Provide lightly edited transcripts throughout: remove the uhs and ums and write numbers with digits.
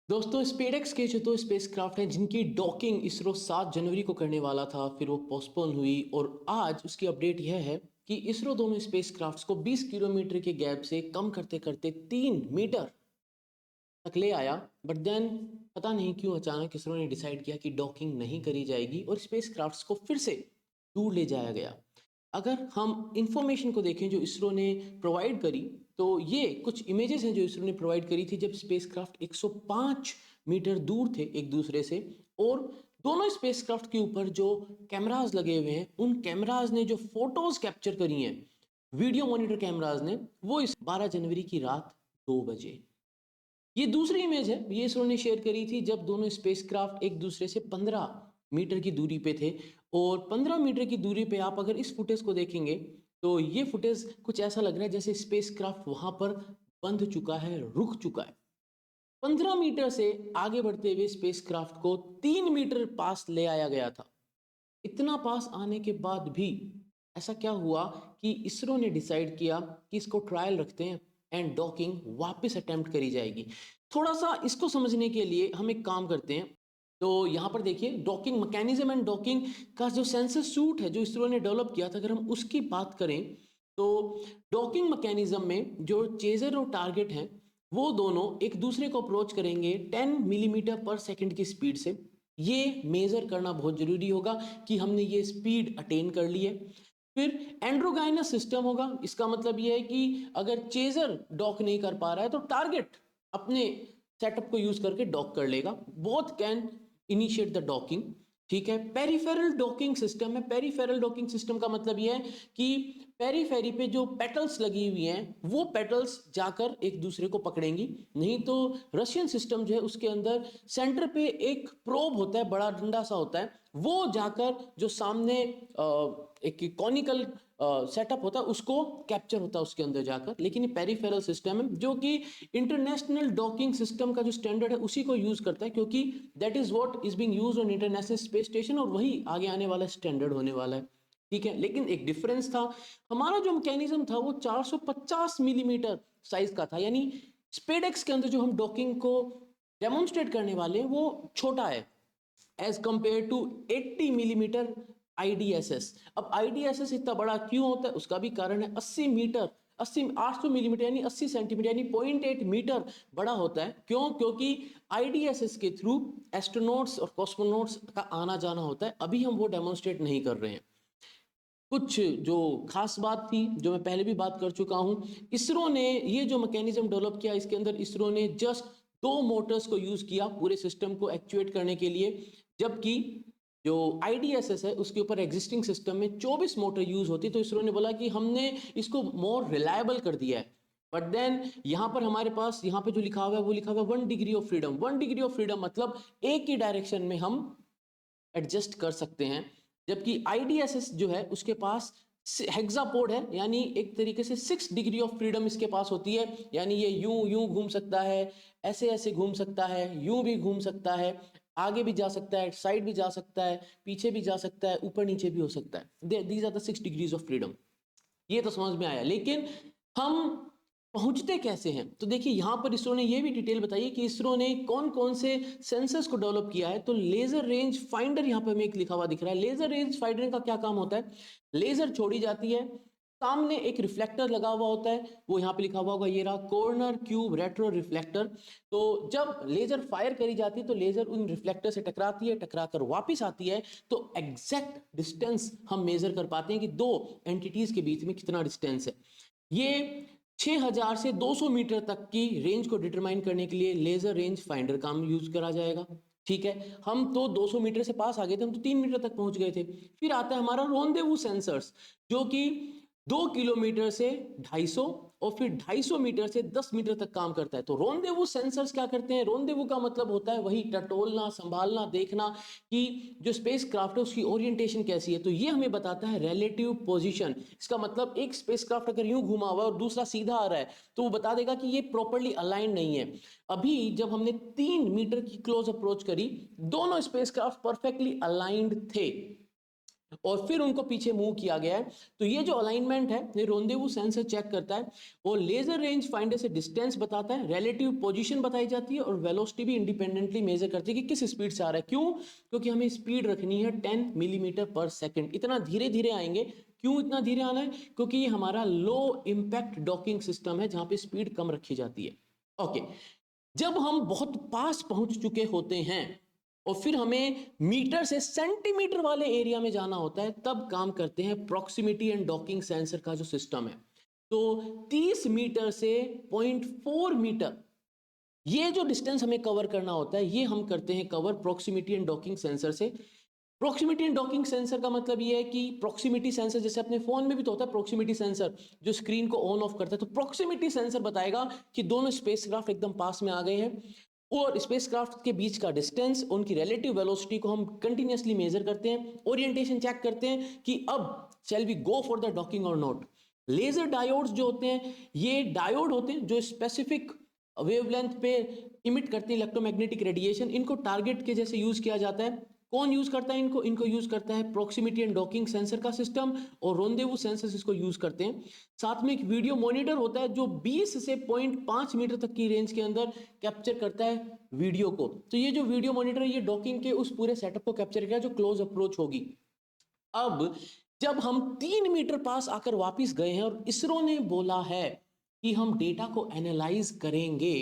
दोस्तों स्पेसएक्स के जो 2 स्पेसक्राफ्ट हैं जिनकी डॉकिंग इसरो 7 जनवरी को करने वाला था, फिर वो पोस्टपोन हुई और आज उसकी अपडेट यह है कि इसरो दोनों स्पेसक्राफ्ट्स को 20 किलोमीटर के गैप से कम करते-करते 3 मीटर तक ले आया। बट देन पता नहीं क्यों अचानक इसरो ने डिसाइड किया कि डॉकिंग नहीं करी जाएगी और स्पेसक्राफ्ट्स को फिर से दूर ले जाया गया। अगर हम इंफॉर्मेशन को देखें जो इसरो ने प्रोवाइड करी, तो ये कुछ इमेजेस हैं जो इसरो ने प्रोवाइड करी थी जब स्पेसक्राफ्ट 105 मीटर दूर थे एक दूसरे से। और दोनों स्पेसक्राफ्ट के ऊपर जो कैमरास लगे हुए हैं, उन कैमरास ने जो फोटोज कैप्चर करी हैं, वीडियो मॉनिटर कैमरास ने, वो इस 12 जनवरी की रात 2 बजे। ये दूसरी इमेज है, ये इसरो ने शेयर करी थी जब दोनों स्पेसक्राफ्ट एक दूसरे से 15 मीटर की दूरी पे थे। और 15 मीटर की दूरी पे आप अगर इस फुटेज को देखेंगे तो ये फुटेज कुछ ऐसा लग रहा है जैसे स्पेसक्राफ्ट वहां पर बंध चुका है, रुक चुका है। 15 मीटर से आगे बढ़ते हुए स्पेसक्राफ्ट को 3 मीटर पास ले आया गया था। इतना पास आने के बाद भी ऐसा क्या हुआ कि इसरो ने डिसाइड किया कि इसको ट्रायल रखते हैं एंड डॉकिंग वापस अटेम्प्ट करी जाएगी। थोड़ा सा इसको समझने के लिए हम एक काम करते हैं। तो यहाँ पर देखिए डॉकिंग मैकेनिज्म एंड डॉकिंग का जो सेंसर सूट है जो इसरो ने डेवलप किया था, अगर हम उसकी बात करें तो डॉकिंग मैकेनिज्म में जो चेजर और टारगेट हैं वो दोनों एक दूसरे को अप्रोच करेंगे 10 मिलीमीटर पर सेकंड की स्पीड से। ये मेजर करना बहुत जरूरी होगा कि हमने ये स्पीड अटेन कर ली है। फिर एंड्रोगाइनस सिस्टम होगा, इसका मतलब ये है कि अगर चेजर डॉक नहीं कर पा रहा है तो टारगेट अपने सेटअप को यूज करके डॉक कर लेगा। Both can initiate the docking. ठीक है, पेरिफेरल डॉकिंग सिस्टम है। पेरिफेरल डॉकिंग सिस्टम का मतलब यह है कि पेरीफेरी पे जो पेटल्स लगी हुई हैं वो पेटल्स जाकर एक दूसरे को पकड़ेंगी। नहीं तो रशियन सिस्टम जो है उसके अंदर सेंटर पे एक प्रोब होता है, बड़ा डंडा सा होता है, वो जाकर जो सामने एक कॉनिकल सेटअप होता है उसको कैप्चर होता है उसके अंदर जाकर। लेकिन ये पेरीफेरल सिस्टम है जो कि इंटरनेशनल डॉकिंग सिस्टम का जो स्टैंडर्ड है उसी को यूज करता है, क्योंकि that is what is being used on international space station और वही आगे आने वाला स्टैंडर्ड होने वाला है। ठीक है, लेकिन एक डिफरेंस था। हमारा जो मैकेनिज्म था वो 450 मिलीमीटर साइज का था, यानी स्पेडेक्स के अंदर जो हम डॉकिंग को डेमोन्स्ट्रेट करने वाले हैं वो छोटा है एज कंपेयर टू 80 मिलीमीटर आईडीएसएस। अब आईडीएसएस इतना बड़ा क्यों होता है उसका भी कारण है। 80 मीटर 800 मिलीमीटर यानी 80 सेंटीमीटर यानी 0.8 मीटर बड़ा होता है। क्यों? क्योंकि आईडीएसएस के थ्रू एस्ट्रोनॉट्स और कॉस्मोनॉट्स का आना जाना होता है। अभी हम वो डेमोन्स्ट्रेट नहीं कर रहे हैं। कुछ जो खास बात थी जो मैं पहले भी बात कर चुका हूं, इसरो ने ये जो मैकेनिज्म डेवलप किया इसके अंदर इसरो ने जस्ट 2 मोटर्स को यूज किया पूरे सिस्टम को एक्चुएट करने के लिए, जबकि जो आईडीएसएस है उसके ऊपर एग्जिस्टिंग सिस्टम में 24 मोटर यूज होती। तो इसरो ने बोला कि हमने इसको मोर रिलायबल कर दिया है। बट देन यहां पर हमारे पास यहां पे जो लिखा हुआ है वो लिखा हुआ है 1 degree of freedom. 1 degree of freedom मतलब एक ही डायरेक्शन में हम एडजस्ट कर सकते हैं। जबकि आईडीएसएस जो है उसके पास हेक्सापोड है, यानी एक तरीके से 6 डिग्री ऑफ फ्रीडम इसके पास होती है। यानी ये यूं यूं घूम सकता है, ऐसे ऐसे घूम सकता है, यूं भी घूम सकता है, आगे भी जा सकता है, साइड भी जा सकता है, पीछे भी जा सकता है, ऊपर नीचे भी हो सकता है। These are the 6 degrees of freedom. ये तो समझ में आया, लेकिन हम पहुंचते कैसे हैं? तो देखिए यहां पर इसरो ने यह भी डिटेल बताई कि इसरो ने कौन कौन से सेंसर्स को डेवलप किया है। तो लेजर रेंज फाइंडर यहां पर हमें एक लिखा हुआ दिख रहा है। लेजर रेंज फाइंडर का क्या काम होता है? लेजर छोड़ी जाती है, सामने एक रिफ्लेक्टर लगा हुआ होता है, वो यहां पे लिखा हुआ होगा, ये रहा कॉर्नर क्यूब रेट्रो रिफ्लेक्टर। तो जब लेजर फायर करी जाती है तो लेजर उन रिफ्लेक्टर से टकराती है, टकराकर वापस आती है, तो एग्जैक्ट डिस्टेंस हम मेजर कर पाते हैं कि दो एंटिटीज के बीच में कितना डिस्टेंस है। ये 6000 से 200 मीटर तक की रेंज को डिटरमाइन करने के लिए लेजर रेंज फाइंडर का यूज करा जाएगा। ठीक है, हम तो 200 मीटर से पास आ गए थे, हम तो 3 मीटर तक पहुंच गए थे। फिर आता है हमारा रोंदेवू सेंसर्स जो कि 2 किलोमीटर से 250 और फिर 250 मीटर से 10 मीटर तक काम करता है। तो रोंदेवू सेंसर्स क्या करते हैं? रोंदेवू का मतलब होता है वही टटोलना, संभालना, देखना कि जो स्पेस क्राफ्ट है उसकी ओरिएंटेशन कैसी है। तो ये हमें बताता है रिलेटिव पोजीशन। इसका मतलब एक स्पेस क्राफ्ट अगर यूं घुमा हुआ है और दूसरा सीधा आ रहा है तो वो बता देगा कि ये प्रॉपर्ली अलाइन नहीं है। अभी जब हमने 3 मीटर की क्लोज अप्रोच करी, दोनों स्पेस क्राफ्ट परफेक्टली अलाइंड थे। और फिर उनको पीछे मूव किया गया है। तो ये जो अलाइनमेंट है ये रोंदेवू सेंसर चेक करता है और लेजर रेंज फाइंडर से डिस्टेंस बताता है, रिलेटिव पोजीशन बताई जाती है और वेलोसिटी भी इंडिपेंडेंटली मेजर करती है कि किस स्पीड से आ रहा है। क्यों? क्योंकि हमें स्पीड रखनी है 10 मिलीमीटर पर सेकंड, इतना धीरे धीरे आएंगे। क्यों इतना धीरे आना है? क्योंकि ये हमारा लो इंपैक्ट डॉकिंग सिस्टम है जहां पे स्पीड कम रखी जाती है। ओके, जब हम बहुत पास पहुंच चुके होते हैं और फिर हमें मीटर से सेंटीमीटर वाले एरिया में जाना होता है, तब काम करते हैं प्रॉक्सिमिटी एंड डॉकिंग सेंसर का जो सिस्टम है। तो 30 मीटर से 0.4 मीटर, ये जो डिस्टेंस हमें कवर करना होता है ये हम करते हैं cover proximity and docking sensor से। प्रॉक्सिमिटी एंड डॉकिंग सेंसर का मतलब ये है कि प्रॉक्सिमिटी सेंसर जैसे अपने फोन में भी तो होता है प्रॉक्सिमिटी सेंसर जो स्क्रीन को ऑन ऑफ करता है, तो प्रॉक्सिमिटी सेंसर बताएगा कि दोनों स्पेसक्राफ्ट एकदम पास में आ गए हैं और स्पेसक्राफ्ट के बीच का डिस्टेंस, उनकी रिलेटिव वेलोसिटी को हम कंटिन्यूअसली मेजर करते हैं, ओरिएंटेशन चेक करते हैं कि अब shall we go for the docking और नॉट। लेजर डायोड्स जो होते हैं ये डायोड होते हैं जो स्पेसिफिक वेवलेंथ पे इमिट करते हैं इलेक्ट्रोमैग्नेटिक रेडिएशन, इनको टारगेट के जैसे यूज किया जाता है। कौन यूज करता है इनको? इनको यूज करता है प्रॉक्सिमिटी एंड डॉकिंग सेंसर का सिस्टम और रोंदेवू सेंसर्स इसको यूज करते हैं। साथ में एक वीडियो मॉनिटर होता है जो 20 से 0.5 मीटर तक की रेंज के अंदर कैप्चर करता है वीडियो को। तो ये जो वीडियो मॉनिटर है ये डॉकिंग के उस पूरे सेटअप को कैप्चर करेगा जो क्लोज अप्रोच होगी। अब जब हम 3 मीटर पास आकर वापस गए हैं और इसरो ने बोला है कि हम डेटा को एनालाइज करेंगे,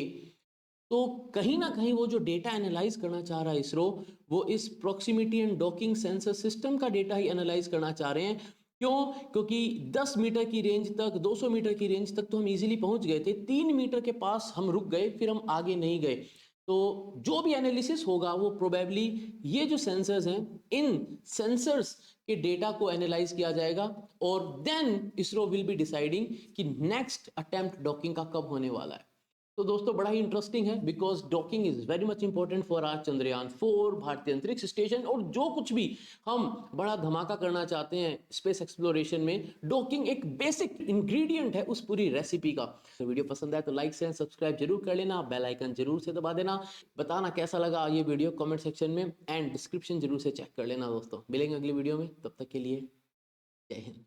तो कहीं ना कहीं वो जो डेटा एनालाइज करना चाह रहा है इसरो, वो इस proximity and docking sensor system का डेटा ही एनालाइज करना चाह रहे हैं। क्यों? क्योंकि 10 मीटर की रेंज तक, 200 मीटर की रेंज तक तो हम इजीली पहुंच गए थे, 3 मीटर के पास हम रुक गए, फिर हम आगे नहीं गए। तो जो भी एनालिसिस होगा वो प्रोबेबली ये जो सेंसर्स हैं इन सेंसर्स के डेटा को एनालाइज किया जाएगा और then ISRO will be deciding कि नेक्स्ट अटेम्प्ट डॉकिंग का कब होने वाला है। तो दोस्तों बड़ा ही इंटरेस्टिंग है because docking is very much important for our Chandrayaan 4 भारतीय अंतरिक्ष स्टेशन, और जो कुछ भी हम बड़ा धमाका करना चाहते हैं स्पेस एक्सप्लोरेशन में, डॉकिंग एक बेसिक इंग्रेडिएंट है उस पूरी रेसिपी का। तो वीडियो पसंद आए तो लाइक से सब्सक्राइब जरूर कर लेना, बेल आइकन जरूर से दबा देना, बताना कैसा लगा ये वीडियो कमेंट सेक्शन में, एंड डिस्क्रिप्शन जरूर से चेक कर लेना। दोस्तों मिलेंगे अगली वीडियो में, तब तक के लिए जय हिंद।